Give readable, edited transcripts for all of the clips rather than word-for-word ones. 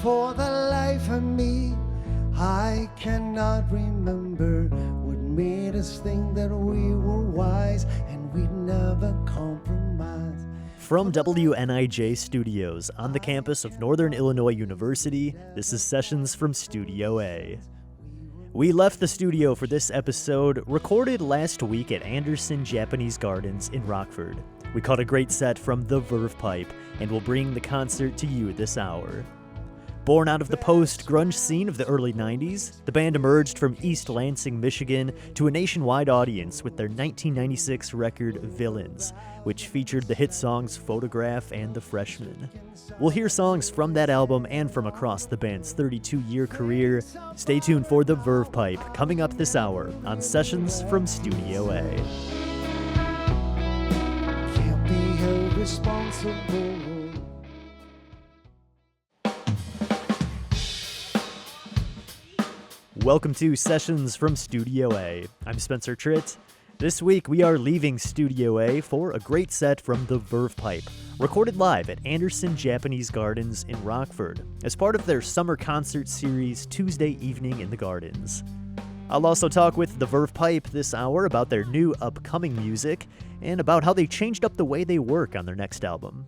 For the life of me, I cannot remember what made us think that we were wise and we'd never compromise. From WNIJ Studios on the campus of Northern Illinois University, this is Sessions from Studio A. We left the studio for this episode, recorded last week at Anderson Japanese Gardens in Rockford. We caught a great set from the Verve pipe, and we'll bring the concert to you this hour. Born out of the post-grunge scene of the early 90s, the band emerged from East Lansing, Michigan to a nationwide audience with their 1996 record Villains, which featured the hit songs Photograph and The Freshman. We'll hear songs from that album and from across the band's 32-year career. Stay tuned for the Verve pipe coming up this hour on Sessions from Studio A. Can't be held responsible. Welcome to Sessions from Studio A. I'm Spencer Tritt. This week we are leaving Studio A for a great set from the Verve pipe, recorded live at Anderson Japanese Gardens in Rockford as part of their summer concert series Tuesday Evening in the Gardens. I'll also talk with the Verve pipe this hour about their new upcoming music and about how they changed up the way they work on their next album.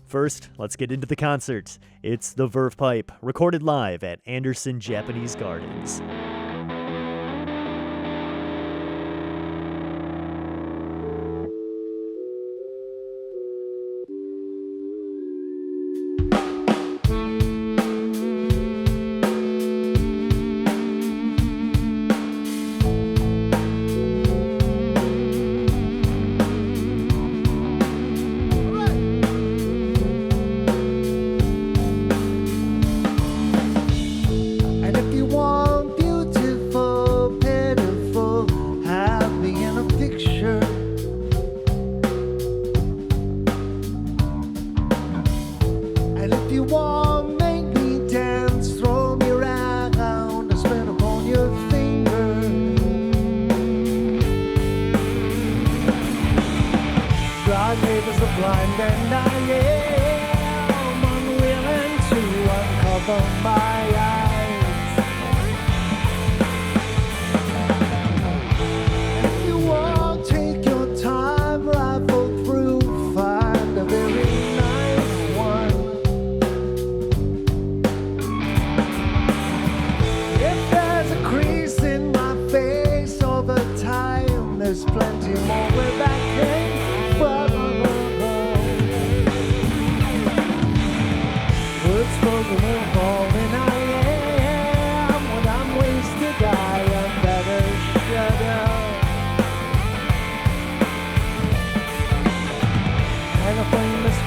First, let's get into the concert. It's the Verve pipe, recorded live at Anderson Japanese Gardens.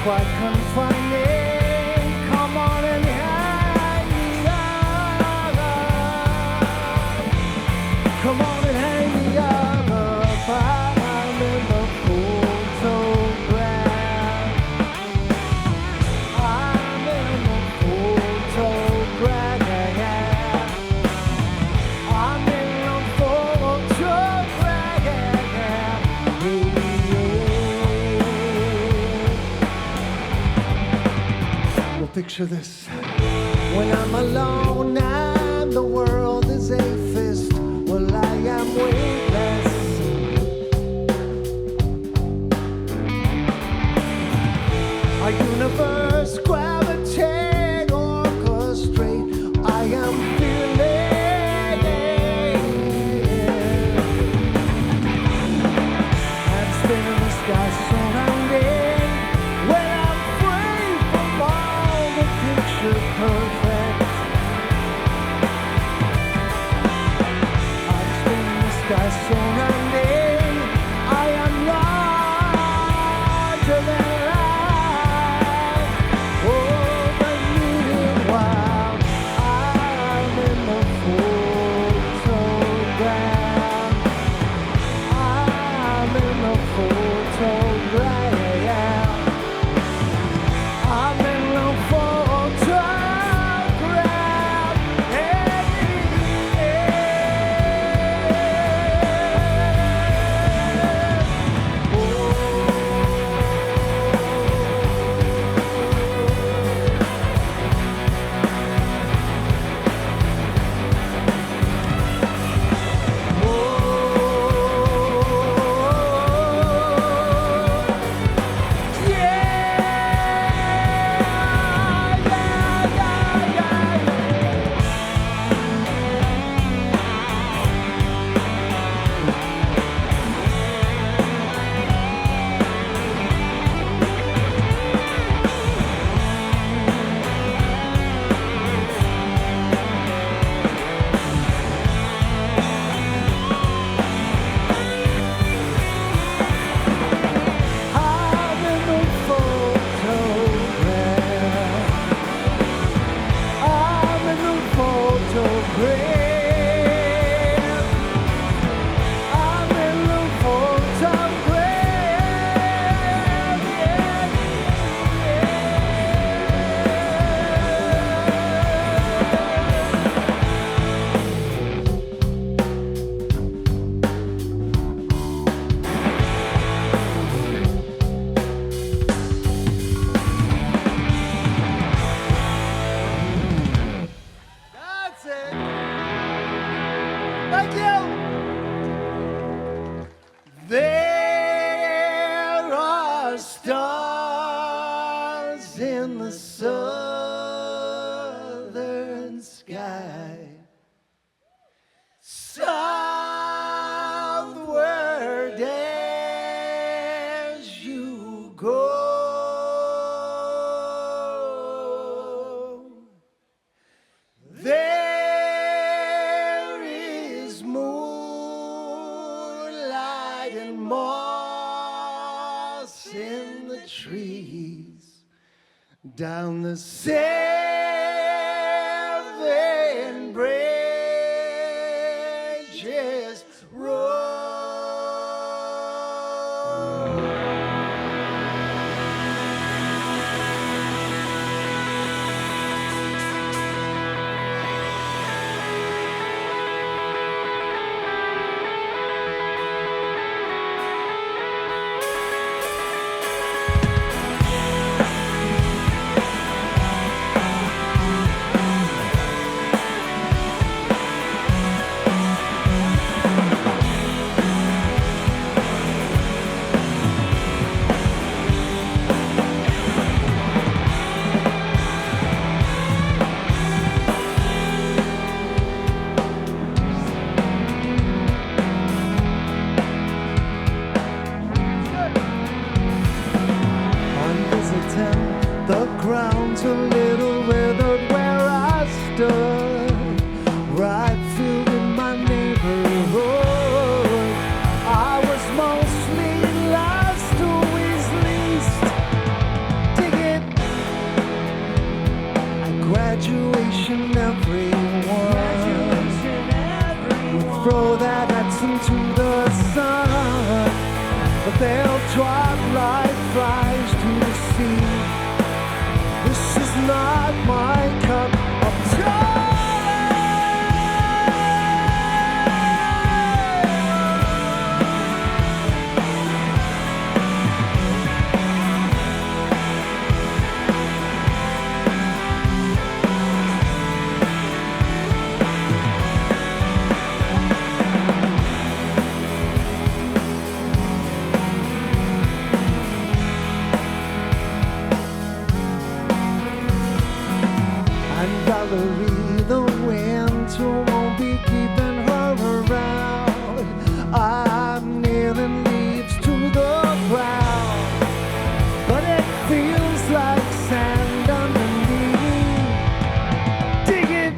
Quite confining. Come on and hang me up. Come on and hang me up. I'm in the photograph. I'm in the photograph. I'm in the photograph. Picture this. When I'm alone and the world is a fist, well, I am weightless. Our universe gravitate, orchestrate. I am feeling. I'm spinning the sky surrounding. Perfect. I'm in the That's it. Thank you. There are stars in the southern sky, southward as you go. There is moonlight and moss in the trees down the seven branches road. The ground's a little withered where I stood, right filled in my neighborhood. I was mostly last, always least. Dig it. At graduation, everyone would throw their hats into the sun, but they'll drop like flies to the sea. This is not my cup of tea. And Valerie, the winter won't be keeping her around. I'm nailing leaves to the ground, but it feels like sand underneath. Dig it.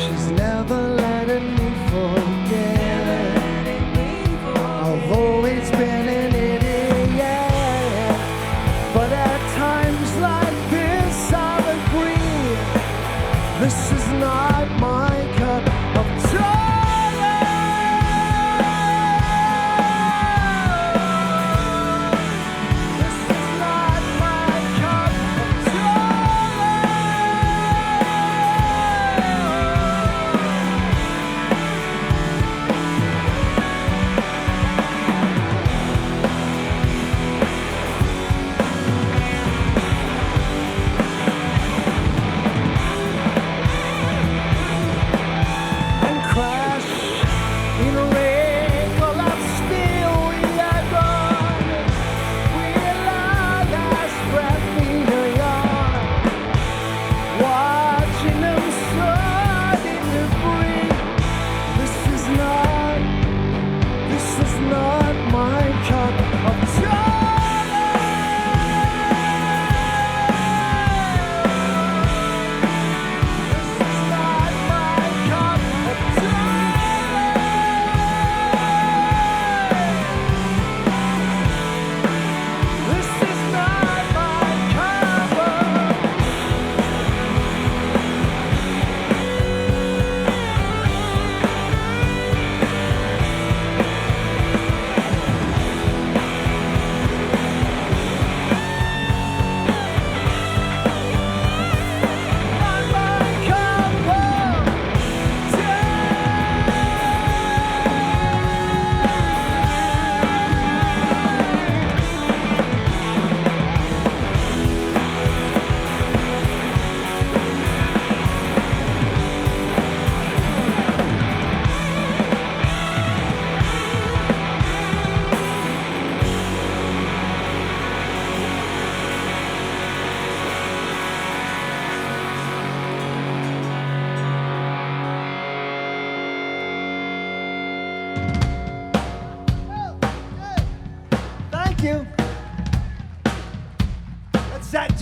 She's never letting me forget. I've always been an idiot, but at times like this I'll agree.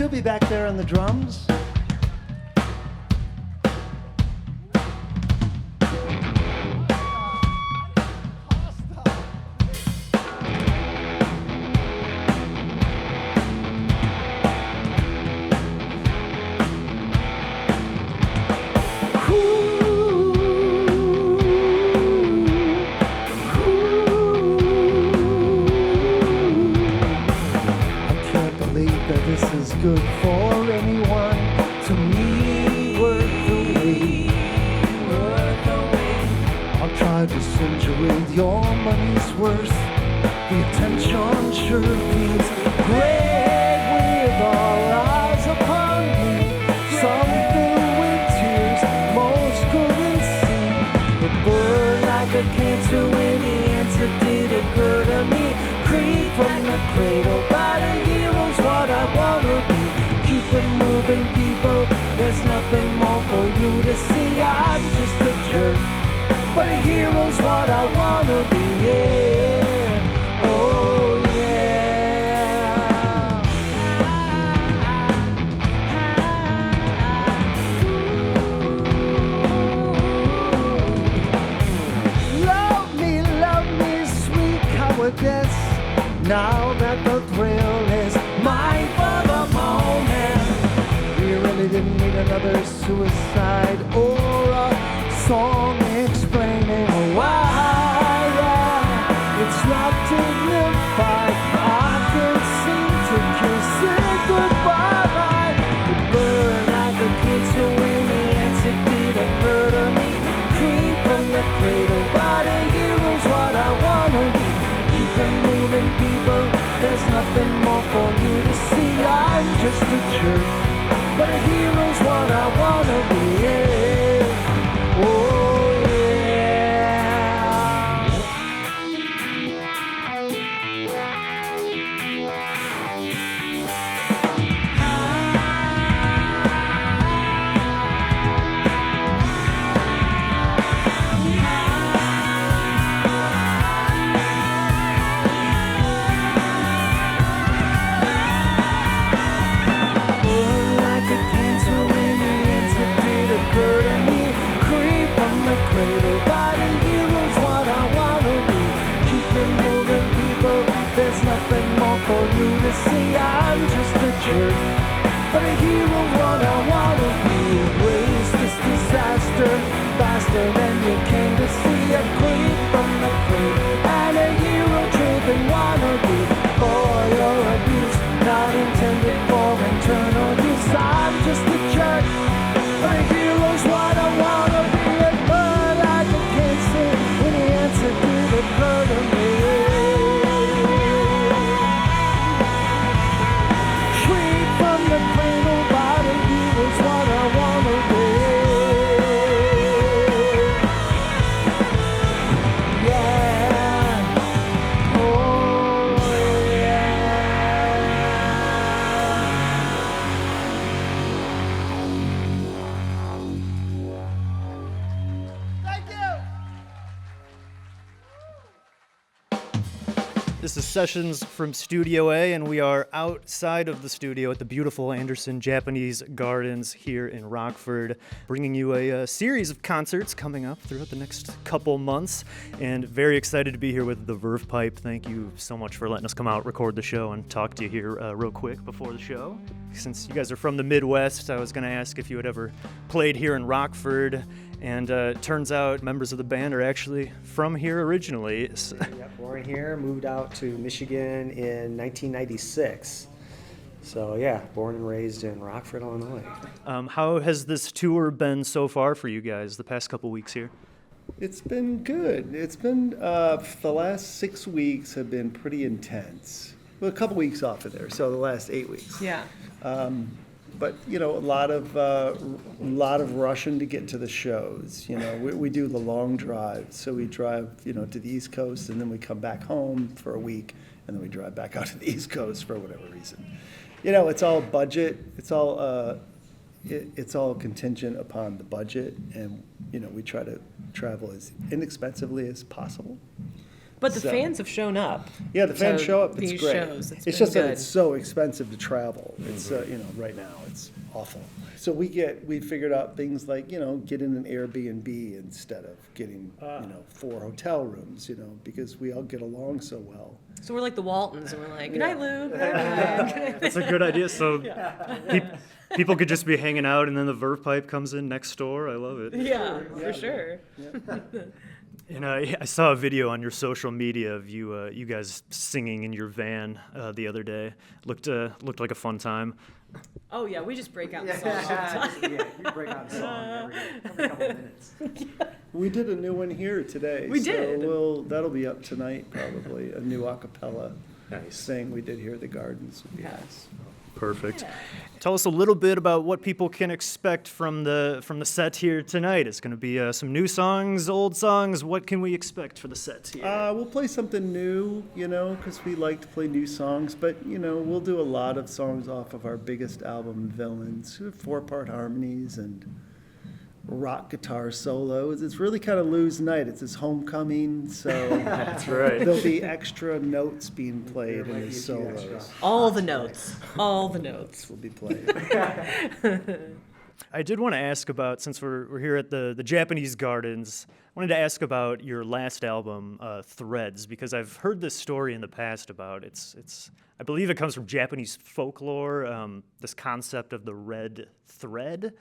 still be back there on the drums. Good for anyone, to me worth the wait. I'll try to send you with your money's worth. The attention sure feels great with all eyes upon me. Something with tears most couldn't see. It burned like a cancer when the answer did occur to me. Creep from the cradle by the heroes, what I wanna be. Keep it moving, people. There's nothing more for you to see. I'm just a jerk, but a hero's what I wanna be. Yeah, oh yeah. Love me, sweet cowardice. Now that the thrill is mine for the moment, we really didn't need another suicide or a song explaining why. It's not dignified. I can't seem to kiss it goodbye. It burned like a cancer when the answer did occur to me. Creep from the cradle by the heroes, what I wanna be. Keep it moving, people. There's nothing more for you to see. I'm just a jerk, but a hero's what I wanna be. Yeah. Oh yeah. Cradle by the heroes, what I wanna be. Keep it moving, people. There's nothing more for you to see. I'm just a jerk, but a hero, what I wanna be. Erase this disaster faster than you came to see. A creep from the cradle and a hero driven wannabe. For your abuse, not intended for internal use. I'm just a jerk, but a hero's what I wanna be. When the answer did occur to me. Free from the cradle by the heroes, what I wanna be. Yeah, oh yeah. Thank you. This is Sessions from Studio A, and we are outside of the studio at the beautiful Anderson Japanese Gardens here in Rockford, bringing you a series of concerts coming up throughout the next couple months, and very excited to be here with the Verve Pipe. Thank you so much for letting us come out, record the show, and talk to you here real quick before the show. Since you guys are from the Midwest, I was going to ask if you had ever played here in Rockford. And turns out members of the band are actually from here originally. Yep, born here, moved out to Michigan in 1996. So yeah, born and raised in Rockford, Illinois. How has this tour been so far for you guys, the past couple weeks here? It's been good. It's been, the last 6 weeks have been pretty intense. Well, a couple weeks off of there, so the last 8 weeks. Yeah. But a lot of rushing to get to the shows. We do the long drive, so we drive to the East Coast, and then we come back home for a week, and then we drive back out to the East Coast for whatever reason. It's all budget. It's all contingent upon the budget, and we try to travel as inexpensively as possible. But the fans have shown up. Yeah, the fans to show up. It's these great. shows. It's been just that good. it's so expensive to travel. It's right now it's awful. So we figured out things like getting an Airbnb instead of getting 4 hotel rooms. Because we all get along so well. So we're like the Waltons, and we're like, good night, Lou. Good night, Lou. That's a good idea. So people could just be hanging out, and then the Verve pipe comes in next door. I love it. Yeah, for sure. And I saw a video on your social media of you guys singing in your van the other day. Looked like a fun time. Oh yeah, we just break out the song all the time. We break out a song every couple of minutes. We did a new one here today. We did. That'll be up tonight probably. A new a cappella Nice. thing we did here at the Gardens. Would be Yeah. nice. Perfect. Tell us a little bit about what people can expect from the set here tonight. It's going to be some new songs, old songs. What can we expect for the set here? We'll play something new, because we like to play new songs. But, we'll do a lot of songs off of our biggest album, Villains, 4-part harmonies and rock guitar solos. It's really kind of Lou's night. It's his homecoming, so That's right. there'll be extra notes being played in his solos. All the notes. All the notes. Will be played. I did want to ask about, since we're here at the Japanese Gardens, I wanted to ask about your last album, Threads, because I've heard this story in the past about I believe it comes from Japanese folklore, this concept of the red thread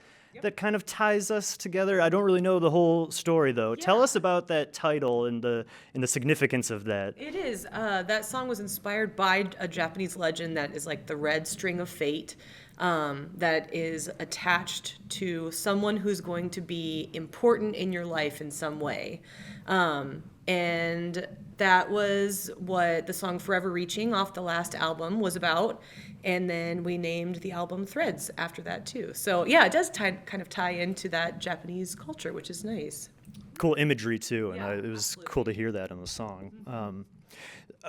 that kind of ties us together. I don't really know the whole story though. Yeah. Tell us about that title and the significance of that. It is. That song was inspired by a Japanese legend that is like the red string of fate, that is attached to someone who's going to be important in your life in some way. And that was what the song Forever Reaching off the last album was about. And then we named the album Threads after that too. So yeah, it does kind of tie into that Japanese culture, which is nice. Cool imagery too, and Yeah, it was absolutely. cool to hear that in the song.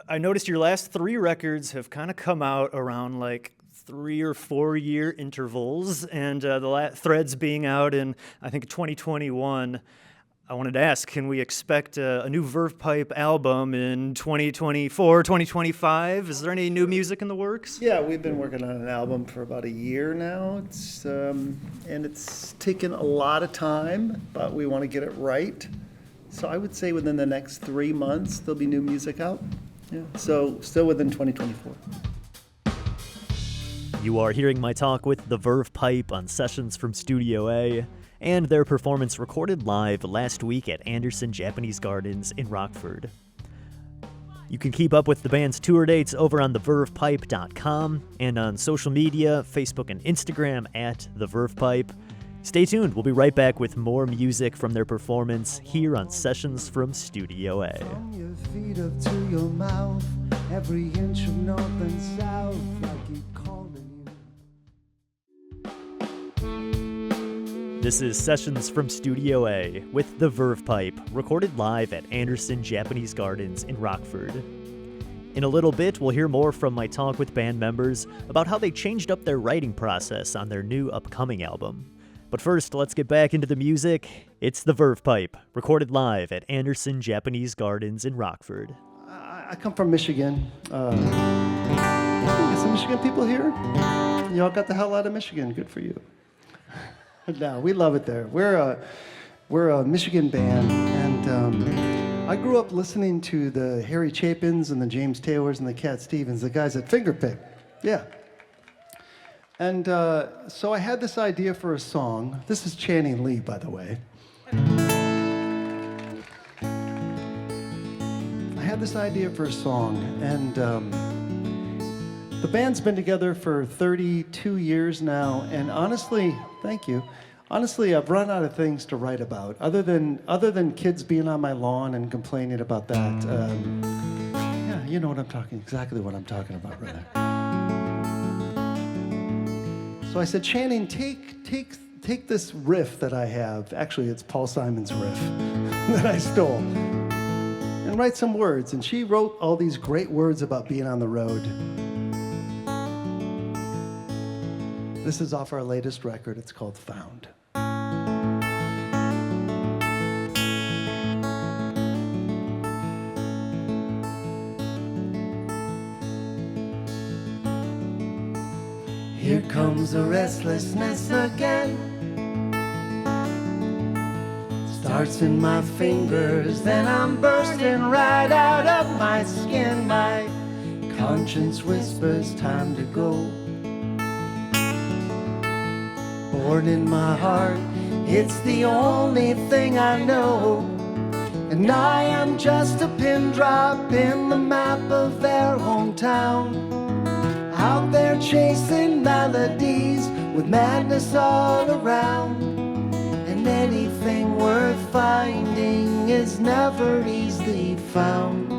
I noticed your last 3 records have kind of come out around like 3 or 4 year intervals, and the Threads being out in I think 2021. I wanted to ask, can we expect a new Verve Pipe album in 2024, 2025? Is there any new music in the works? Yeah, we've been working on an album for about a year now. It's and it's taken a lot of time, but we want to get it right. So I would say within the next 3 months there'll be new music out. Yeah, so still within 2024. You are hearing my talk with the Verve Pipe on Sessions from Studio A, and their performance recorded live last week at Anderson Japanese Gardens in Rockford. You can keep up with the band's tour dates over on thevervepipe.com and on social media, Facebook and Instagram at thevervepipe. Stay tuned, we'll be right back with more music from their performance here on Sessions from Studio A. From your feet up to your mouth, every inch of north and south, I keep calling you. This is Sessions from Studio A with the Verve Pipe, recorded live at Anderson Japanese Gardens in Rockford. In a little bit, we'll hear more from my talk with band members about how they changed up their writing process on their new upcoming album. But first, let's get back into the music. It's the Verve Pipe, recorded live at Anderson Japanese Gardens in Rockford. I come from Michigan. Got some Michigan people here? Y'all got the hell out of Michigan. Good for you. No, we love it there. We're a Michigan band, and I grew up listening to the Harry Chapins and the James Taylors and the Cat Stevens, the guys at Fingerpick. Yeah. And so I had this idea for a song. This is Channing Lee, by the way. I had this idea for a song, and the band's been together for 32 years now, and honestly, thank you. Honestly, I've run out of things to write about, other than kids being on my lawn and complaining about that. Yeah, you know exactly what I'm talking about, brother. So I said, Channing, take this riff that I have. Actually, it's Paul Simon's riff that I stole, and write some words. And she wrote all these great words about being on the road. This is off our latest record. It's called Found. comes the restlessness again. Starts in my fingers, then I'm bursting right out of my skin. My conscience whispers time to go. Born in my heart, it's the only thing I know. And I am just a pin drop in the map of their hometown. Out there chasing melodies with madness all around. And anything worth finding is never easily found.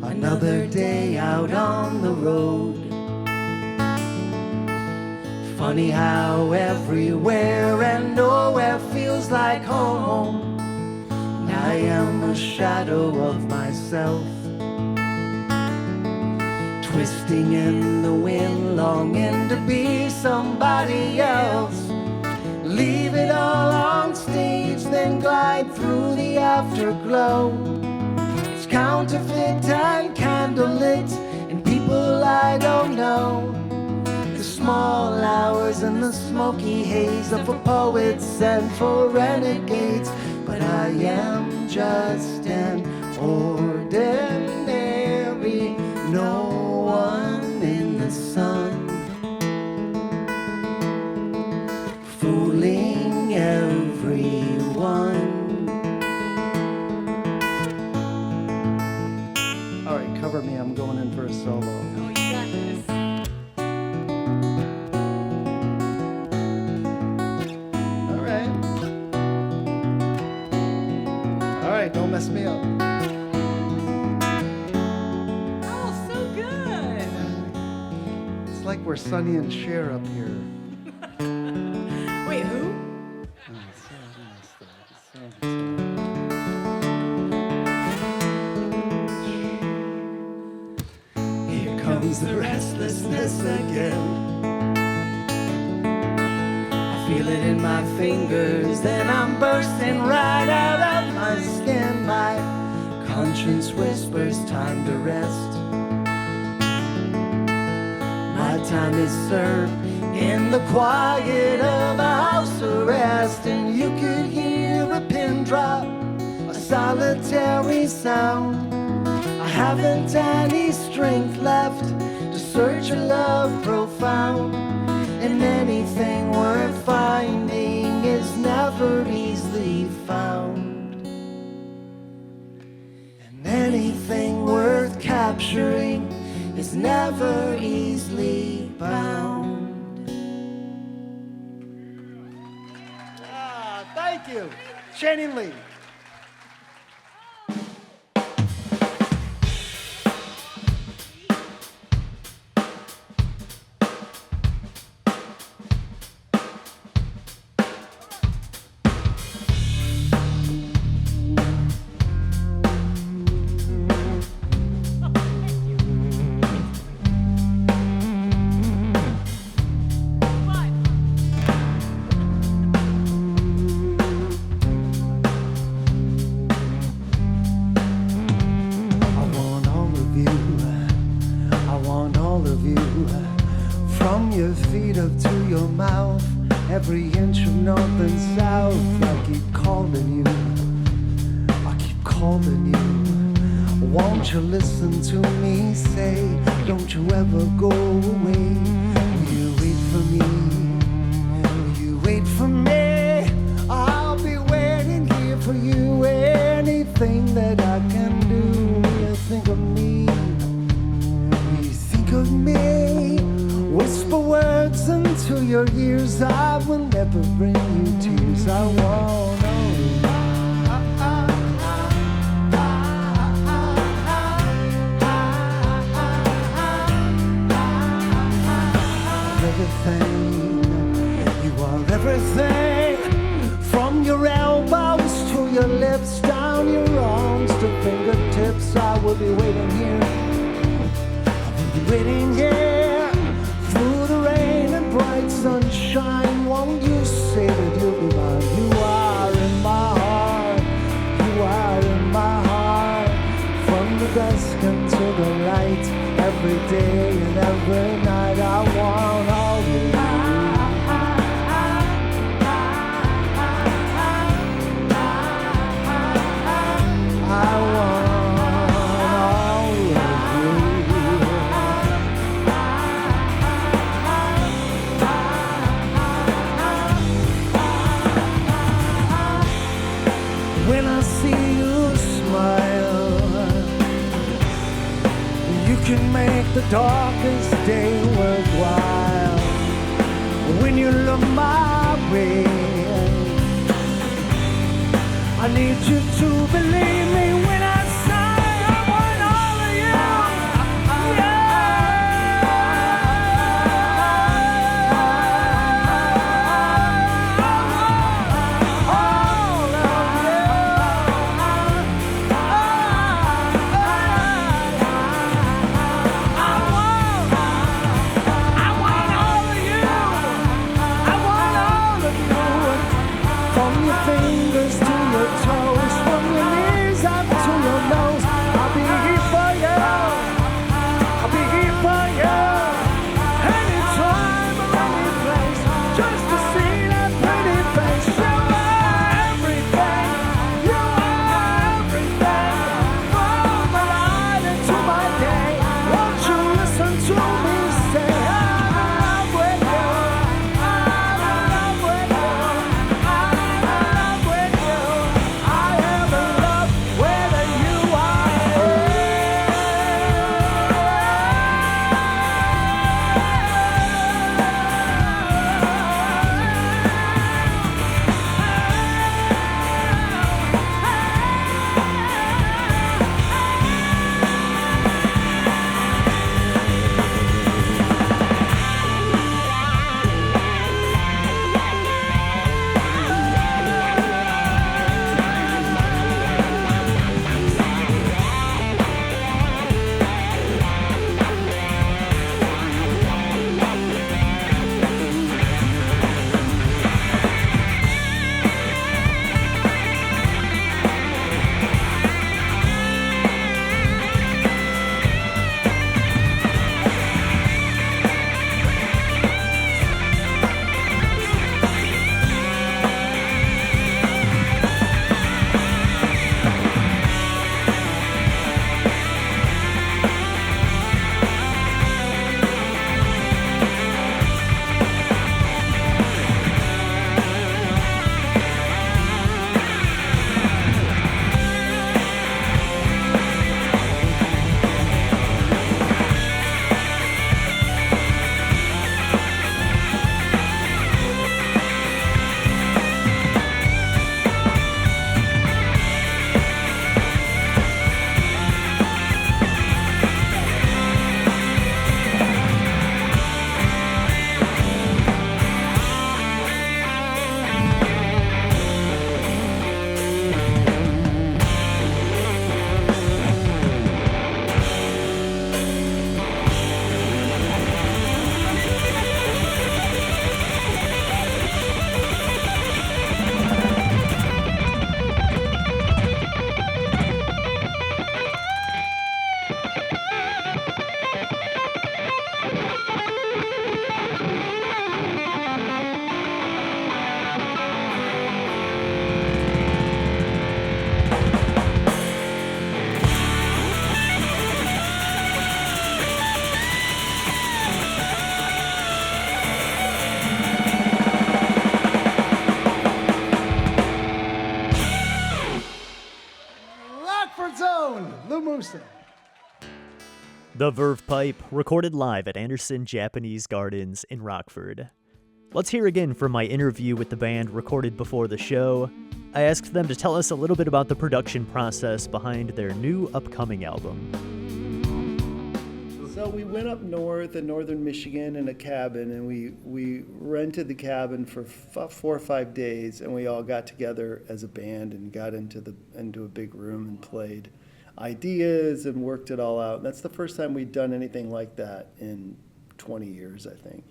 Another day out on the road. Funny how everywhere and nowhere feels like home. And I am a shadow of myself, twisting in the wind, longing to be somebody else. Leave it all on stage, then glide through the afterglow. It's counterfeit and candlelit, and people I don't know. The small hours and the smoky haze are for poets and for renegades. But I am just an ordinary no one in the sun, fooling everyone. All right, cover me. I'm going in for a solo. Oh, you got this. All right. All right, don't mess me up. Oh, so good. It's like we're Sonny and Cher up here. Wait, who? Here comes the restlessness again. I feel it in my fingers, then I'm bursting right out of my skin. My conscience whispers time to rest. My time is served in the quiet of a house arrest. And you could hear a pin drop, a solitary sound. I haven't any strength left to search a love profound. And anything worth finding is never easily found. And anything worth capturing is never easily bound. Thank you. Shannon Lee. Every inch of north and south, I keep calling you, I keep calling you. Won't you listen to me say, don't you ever go away? Will you wait for me? Will you wait for me? I'll be waiting here for you. Anything that I can do, will you think of me? Will you think of me? Whisper words into your ears, I will never bring you tears. I won't everything, you are everything. From your elbows to your lips, down your arms to fingertips, I will be waiting here. I will be waiting here. Through the rain and bright sunshine, won't you say that you'll be mine? You are in my heart, you are in my heart. From Every day and every night I want all of you. I want all of you. When I see you smile, you can make the darkest day worthwhile. When you look my way, I need you to believe me when I say I want all of you. From your fingers to your toes, from your knees up to your nose, I'll be here for you. I'll be here for you. Anytime or any place, just to see that pretty face. You are everything. You are everything. From my night into my day, won't you listen to me say, I'm in love with you. I'm in love with you. The Verve Pipe, recorded live at Anderson Japanese Gardens in Rockford. Let's hear again from my interview with the band recorded before the show. I asked them to tell us a little bit about the production process behind their new upcoming album. So we went up north in northern Michigan in a cabin, and we rented the cabin for 4 or 5 days, and we all got together as a band and got into a big room and played ideas and worked it all out. And that's the first time we'd done anything like that in 20 years, I think.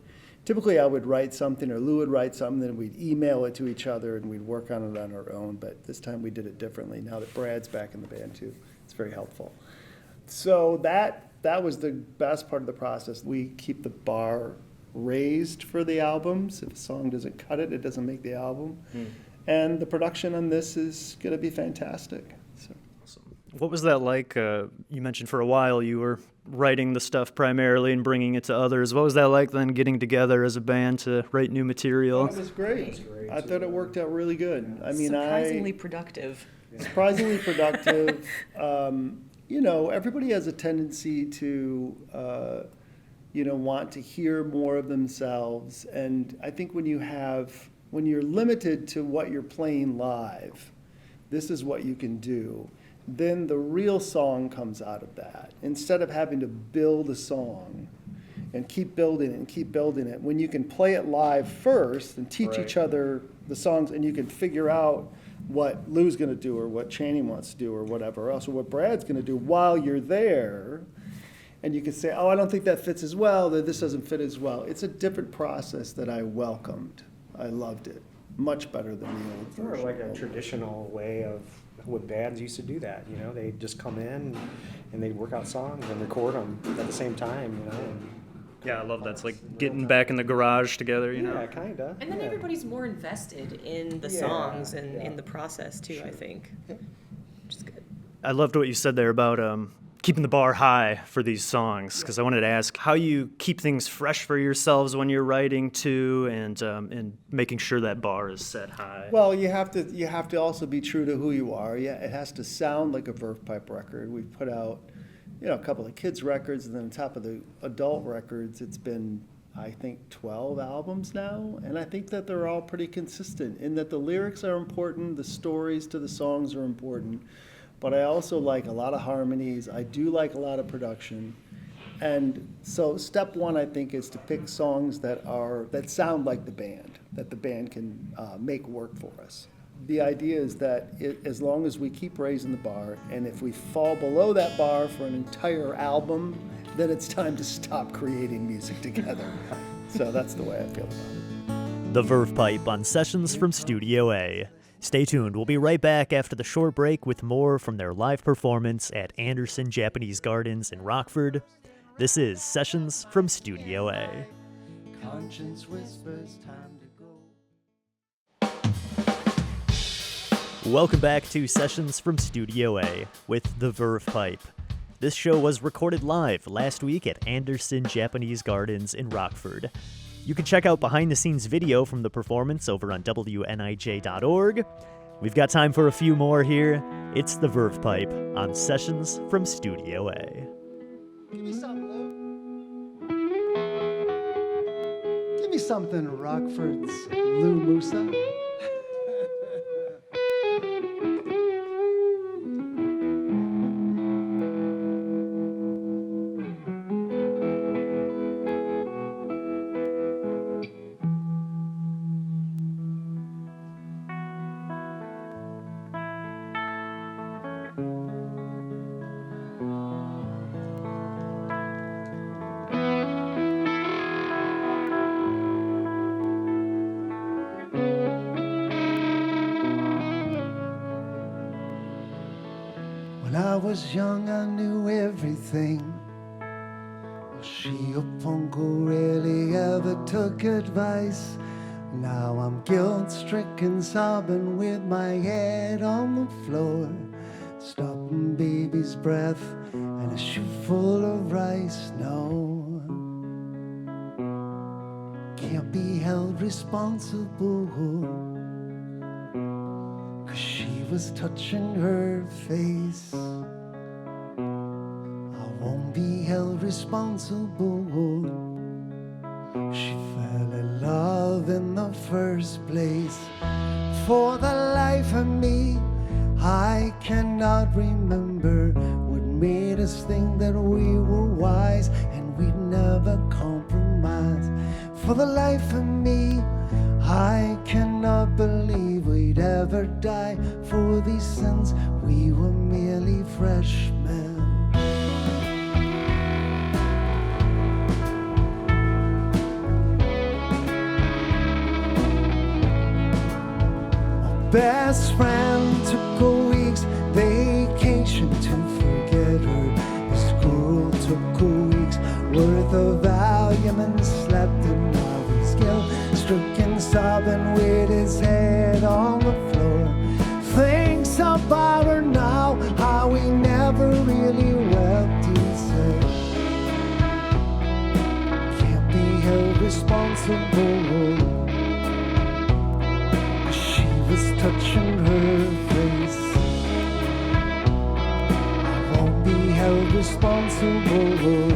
Typically I would write something, or Lou would write something, then we'd email it to each other and we'd work on it on our own. But this time we did it differently. Now that Brad's back in the band too, it's very helpful. So that that was the best part of the process. We keep the bar raised for the albums. If a song doesn't cut it, it doesn't make the album. And the production on this is going to be fantastic. So. What was that like? You mentioned for a while you were writing the stuff primarily and bringing it to others. What was that like then, getting together as a band to write new material? It was great. I thought it worked out really good. I mean, Surprisingly productive. Surprisingly productive. You know, everybody has a tendency to, you know, want to hear more of themselves. And I think when you're limited to what you're playing live, this is what you can do, then the real song comes out of that. Instead of having to build a song and keep building it and keep building it, when you can play it live first and teach each other the songs, and you can figure out what Lou's going to do or what Channing wants to do or whatever else, or what Brad's going to do while you're there, and you can say, oh, I don't think that fits as well, that this doesn't fit as well. It's a different process that I welcomed. I loved it. Much better than the old More version. like a traditional way of what bands used to do that, you know, they'd just come in and they'd work out songs and record them at the same time, you know. And Yeah, I love that. It's like getting back in the garage together, you know? yeah, kind of. And then everybody's more invested in the Yeah, songs and yeah. in the process too, I think. Which is good. I loved what you said there about keeping the bar high for these songs, because I wanted to ask how you keep things fresh for yourselves when you're writing too, and making sure that bar is set high. Well, you have to also be true to who you are. Yeah, it has to sound like a Verve Pipe record. We've put out, you know, a couple of kids records, and then on top of the adult records, it's been, I think, 12 albums now, and I think that they're all pretty consistent in that the lyrics are important, the stories to the songs are important, but I also like a lot of harmonies. I do like a lot of production. And so step one, I think, is to pick songs that sound like the band, that the band can make work for us. The idea is that as long as we keep raising the bar, and if we fall below that bar for an entire album, then it's time to stop creating music together. So that's the way I feel about it. The Verve Pipe on Sessions from Studio A. Stay tuned. We'll be right back after the short break with more from their live performance at Anderson Japanese Gardens in Rockford. This is Sessions from Studio A. Conscience whispers time to go. Welcome back to Sessions from Studio A with the Verve Pipe. This show was recorded live last week at Anderson Japanese Gardens in Rockford. You can check out behind-the-scenes video from the performance over on WNIJ.org. We've got time for a few more here. It's the Verve Pipe on Sessions from Studio A. Give me something, Lou. Give me something, Rockford's Lou Musa. When I was young, I knew everything. She up uncle rarely ever took advice. Now I'm guilt-stricken, sobbing with my head on the floor, stopping baby's breath and a shoe full of rice. No, can't be held responsible, 'cause she was touching her face. I won't be held responsible. She fell in love in the first place. For the life of me, I cannot remember what made us think that we were wise and we'd never compromise. For the life of me, I cannot believe we'd ever die for these sins. We were merely freshmen. Best friend took a week's vacation to forget her. This girl took worth of Valium and slept in all his guilt, stricken, sobbing with his head on the floor. Thinks about her now, how he never really wept, he said. Can't be held responsible. She was touching her face. I won't be held responsible.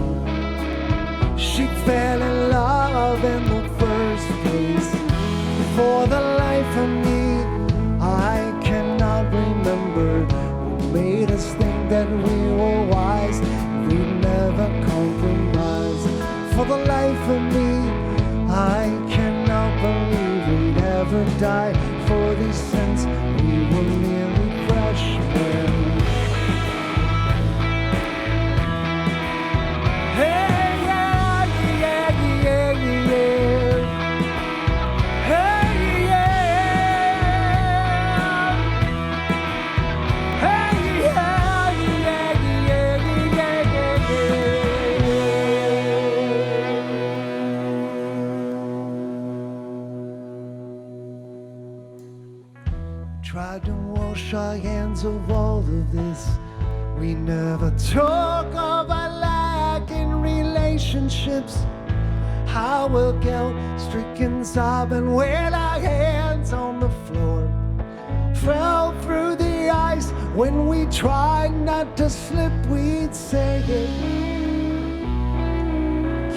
She fell in love in the first place. For the life of me, I cannot remember what made us think that we were wise. We'd never compromise. For the life of me, I cannot believe we'd ever die for these sins. We were merely freshmen. Hey, yeah, yeah, yeah, yeah. Hey, yeah. Hey, yeah, yeah, yeah, yeah, yeah. Tried to wash our hands of all of this. We never talk of our lack in relationships. How we'll go stricken, sobbing with our hands on the floor. Fell through the ice when we tried not to slip, we'd say it.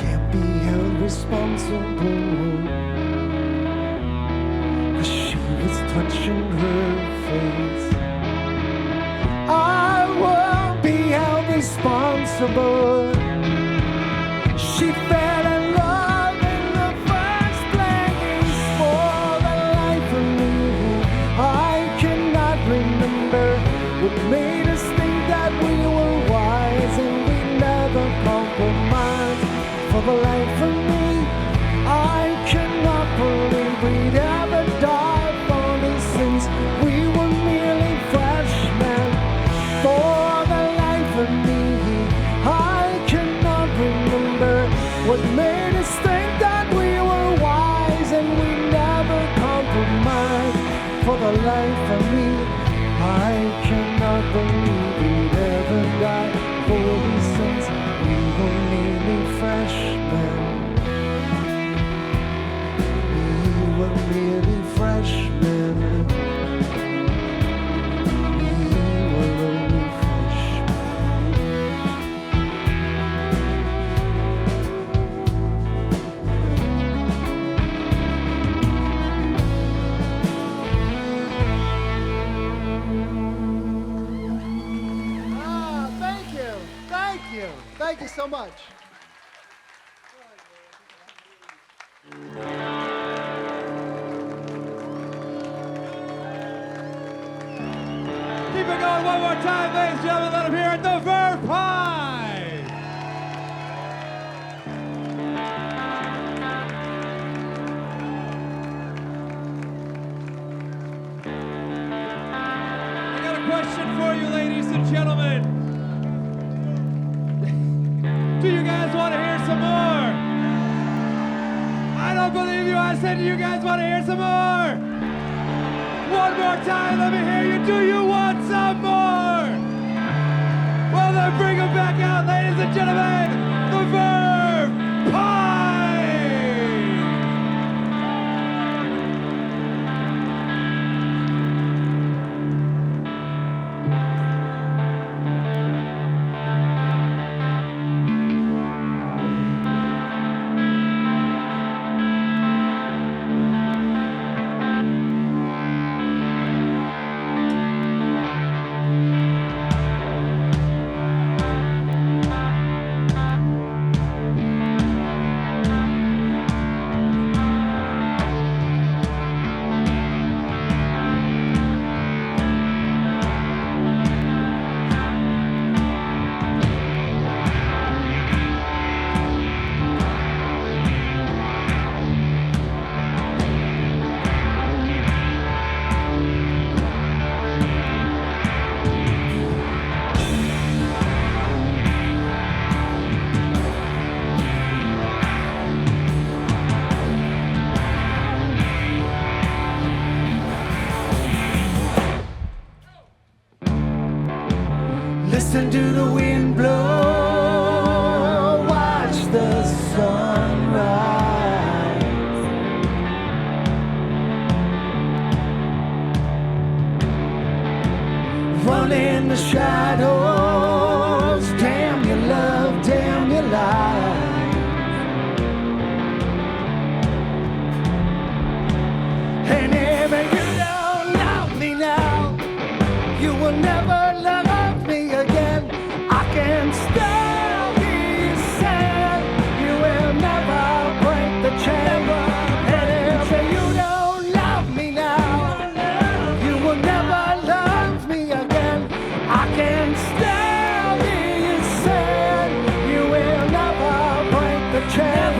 Can't be held responsible. 'Cause she was touching her face. I won't be held responsible. She fell in love in the first place. For the life of me, I cannot remember what made us think that we were wise and we never compromised. For the life of me, I cannot believe we'd ever die for these sins. We were merely freshmen. For the life of me, I cannot remember what made us think that we were wise and we never compromised. For the life of me, I cannot believe we'd ever die for these sins. We were merely freshmen. We were merely freshmen. We were only freshmen. Thank you. Thank you. Thank you so much. Keep it going one more time, ladies and gentlemen. Let them hear it. The Verve Pie. I got a question for you, ladies and gentlemen. Do you guys want to hear some more? I don't believe you. I said, do you guys want to hear some more? One more time, let me hear you. Do you want some more? Well, then bring them back out, ladies and gentlemen. The Verve Pie! Listen to the wind blow, watch the sunrise. Run in the shadows, damn your love, damn your life. And if you don't love me now, you will never love me again. I can still be sad. You will never break the chain. And if you don't love me now, you will never love me again. I can still be sad. You will never break the chain.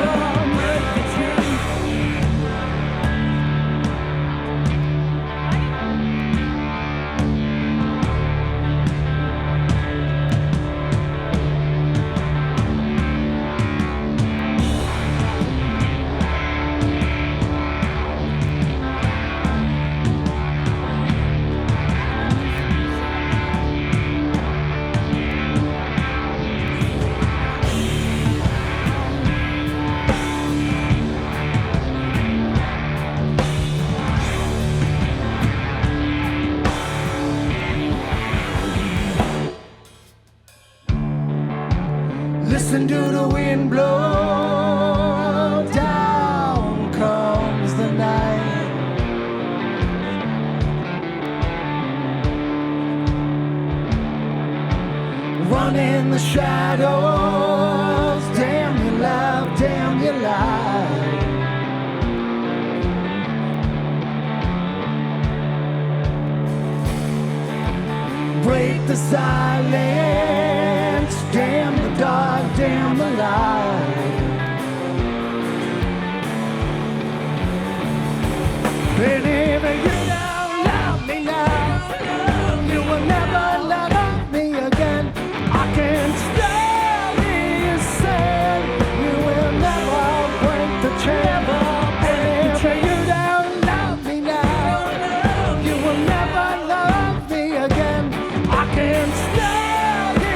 Listen to the wind blow, down comes the night. Run in the shadows, damn your love, damn your life. Break the silence, damn the dark, damn the light. And if you don't love me now, you will never love me again. I can still be sad. You will never break the chain. And if you don't love me now, you will never love me again. I can still be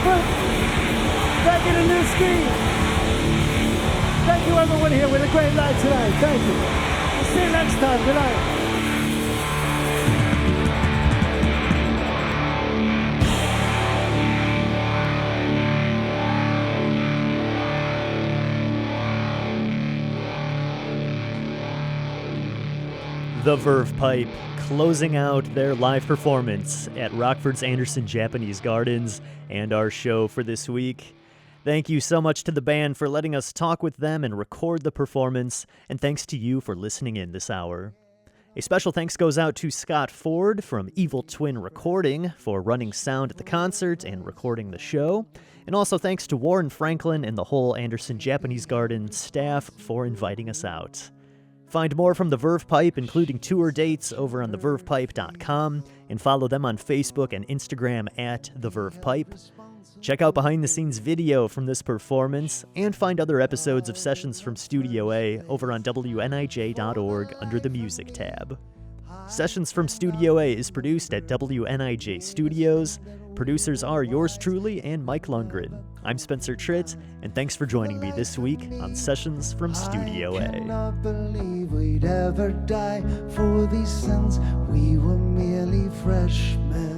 Rockford. Thank you to New Ski. Thank you everyone here with a great night tonight. Thank you. We'll see you next time. Good night. The Verve Pipe closing out their live performance at Rockford's Anderson Japanese Gardens and our show for this week. Thank you so much to the band for letting us talk with them and record the performance, and thanks to you for listening in this hour. A special thanks goes out to Scott Ford from Evil Twin Recording for running sound at the concert and recording the show, and also thanks to Warren Franklin and the whole Anderson Japanese Garden staff for inviting us out. Find more from the Verve Pipe, including tour dates, over on thevervepipe.com, and follow them on Facebook and Instagram at The Verve Pipe. Check out behind-the-scenes video from this performance, and find other episodes of Sessions from Studio A over on WNIJ.org under the Music tab. Sessions from Studio A is produced at WNIJ Studios. Producers are yours truly and Mike Lundgren. I'm Spencer Tritt, and thanks for joining me this week on Sessions from Studio I cannot believe we'd ever die for these sins. We were merely freshmen.